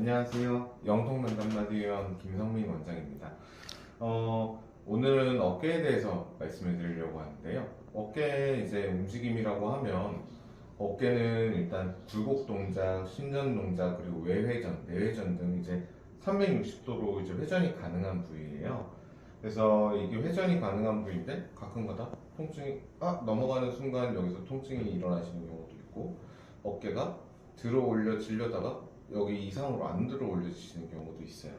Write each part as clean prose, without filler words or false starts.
안녕하세요. 영통면담마디원 김성민 원장입니다. 오늘은 어깨에 대해서 말씀을 드리려고 하는데요. 어깨 이제 움직임이라고 하면 어깨는 일단 굴곡 동작, 신전 동작, 그리고 외회전, 내회전 등 이제 360도로 이제 회전이 가능한 부위예요. 그래서 이게 회전이 가능한 부위인데 가끔가다 통증이 넘어가는 순간 여기서 통증이 일어나시는 경우도 있고, 어깨가 들어 올려지려다가 여기 이상으로 안 들어 올려지시는 경우도 있어요.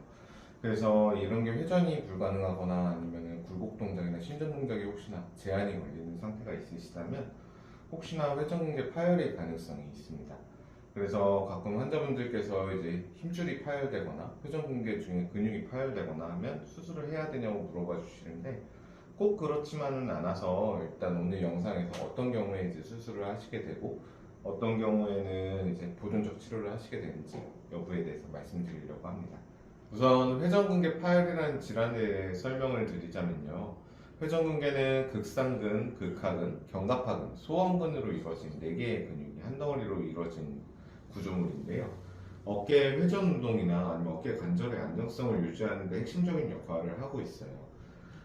그래서 이런 게 회전이 불가능하거나 아니면 굴곡 동작이나 신전 동작에 혹시나 제한이 걸리는 상태가 있으시다면 혹시나 회전근개 파열의 가능성이 있습니다. 그래서 가끔 환자분들께서 이제 힘줄이 파열되거나 회전근개 중에 근육이 파열되거나 하면 수술을 해야 되냐고 물어봐 주시는데, 꼭 그렇지만은 않아서 일단 오늘 영상에서 어떤 경우에 이제 수술을 하시게 되고 어떤 경우에는 이제 보존적 치료를 하시게 되는지 여부에 대해서 말씀드리려고 합니다. 우선 회전근개 파열이라는 질환에 대해 설명을 드리자면요. 회전근개는 극상근, 극하근, 견갑하근, 소원근으로 이루어진 4개의 근육이 한 덩어리로 이루어진 구조물인데요. 어깨 회전 운동이나 아니면 어깨 관절의 안정성을 유지하는 데 핵심적인 역할을 하고 있어요.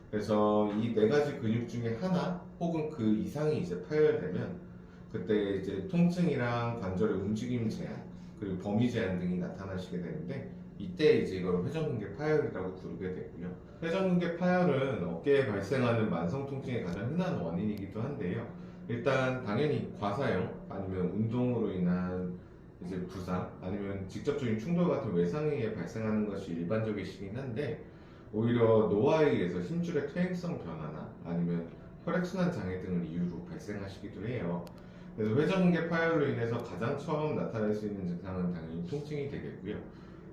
그래서 이 4가지 근육 중에 하나 혹은 그 이상이 이제 파열되면 그때 이제 통증이랑 관절의 움직임 제한, 그리고 범위 제한 등이 나타나시게 되는데, 이때 이제 이걸 회전근개 파열이라고 부르게 되고요. 회전근개 파열은 어깨에 발생하는 만성 통증의 가장 흔한 원인이기도 한데요. 일단 당연히 과사형 아니면 운동으로 인한 이제 부상 아니면 직접적인 충돌 같은 외상에 의해 발생하는 것이 일반적이시긴 한데, 오히려 노화에 의해서 힘줄의 퇴행성 변화나 아니면 혈액순환 장애 등을 이유로 발생하시기도 해요. 그래서 회전근개 파열로 인해서 가장 처음 나타날 수 있는 증상은 당연히 통증이 되겠고요.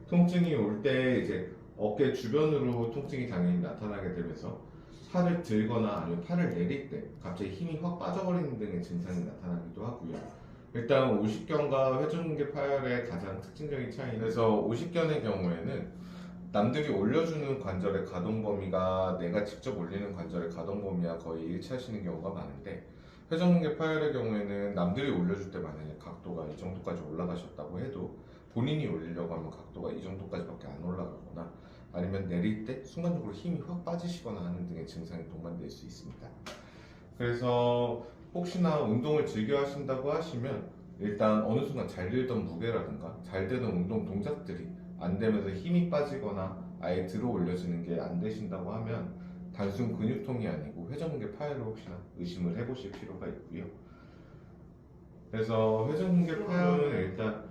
통증이 올 때 이제 어깨 주변으로 통증이 당연히 나타나게 되면서 팔을 들거나 아니면 팔을 내릴 때 갑자기 힘이 확 빠져버리는 등의 증상이 나타나기도 하고요. 일단 오십견과 회전근개 파열의 가장 특징적인 차이는, 그래서 오십견의 경우에는 남들이 올려주는 관절의 가동 범위가 내가 직접 올리는 관절의 가동 범위와 거의 일치하시는 경우가 많은데, 회전근개 파열의 경우에는 남들이 올려줄 때 만약에 각도가 이 정도까지 올라가셨다고 해도 본인이 올리려고 하면 각도가 이 정도까지밖에 안 올라가거나 아니면 내릴 때 순간적으로 힘이 확 빠지시거나 하는 등의 증상이 동반될 수 있습니다. 그래서 혹시나 운동을 즐겨 하신다고 하시면 일단 어느 순간 잘 들던 무게라든가 잘 되던 운동 동작들이 안 되면서 힘이 빠지거나 아예 들어 올려지는 게 안 되신다고 하면 단순 근육통이 아니고 회전근개 파열을 혹시나 의심을 해보실 필요가 있고요. 그래서 회전근개 파열은 일단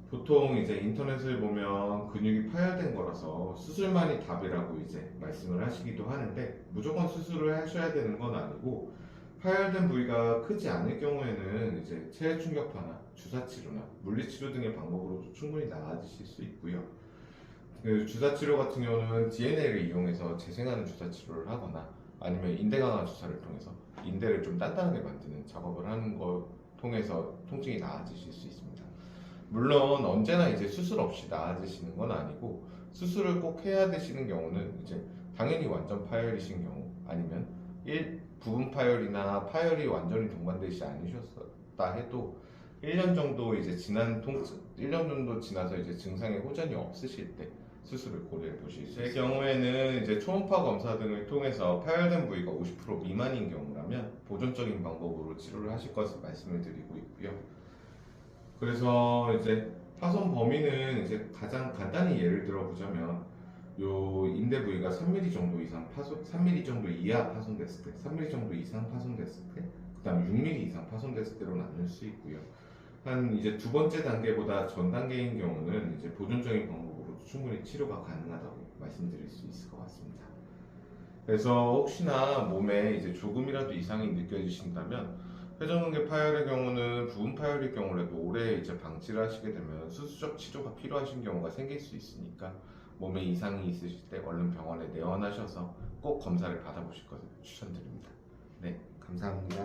보통 이제 인터넷을 보면 근육이 파열된 거라서 수술만이 답이라고 이제 말씀을 하시기도 하는데, 무조건 수술을 하셔야 되는 건 아니고 파열된 부위가 크지 않을 경우에는 이제 체외 충격파나 주사 치료나 물리 치료 등의 방법으로도 충분히 나아지실 수 있고요. 그 주사 치료 같은 경우는 DNA를 이용해서 재생하는 주사 치료를 하거나 아니면 인대 강화 주사를 통해서 인대를 좀 단단하게 만드는 작업을 하는 걸 통해서 통증이 나아지실 수 있습니다. 물론 언제나 이제 수술 없이 나아지시는 건 아니고, 수술을 꼭 해야 되시는 경우는 이제 당연히 완전 파열이신 경우 아니면 부분 파열이나 파열이 완전히 동반되지 않으셨다 해도 1년 정도 이제 1년 정도 지나서 이제 증상의 호전이 없으실 때 수술을 고려해 보실 수 있습니다. 제 경우에는 이제 초음파 검사 등을 통해서 파열된 부위가 50% 미만인 경우라면 보존적인 방법으로 치료를 하실 것을 말씀을 드리고 있고요. 그래서 이제 파손 범위는 이제 가장 간단히 예를 들어 보자면, 요 인대 부위가 3mm 정도 이상 3mm 정도 이하 파손됐을 때, 3mm 정도 이상 파손됐을 때, 그다음 6mm 이상 파손됐을 때로 나눌 수 있고요. 한 이제 두 번째 단계보다 전 단계인 경우는 이제 보존적인 방법으로 충분히 치료가 가능하다고 말씀드릴 수 있을 것 같습니다. 그래서 혹시나 몸에 이제 조금이라도 이상이 느껴지신다면, 회전근개 파열의 경우는 부분 파열일 경우라도 오래 이제 방치를 하시게 되면 수술적 치료가 필요하신 경우가 생길 수 있으니까 몸에 이상이 있으실 때 얼른 병원에 내원하셔서 꼭 검사를 받아보실 것을 추천드립니다. 네, 감사합니다.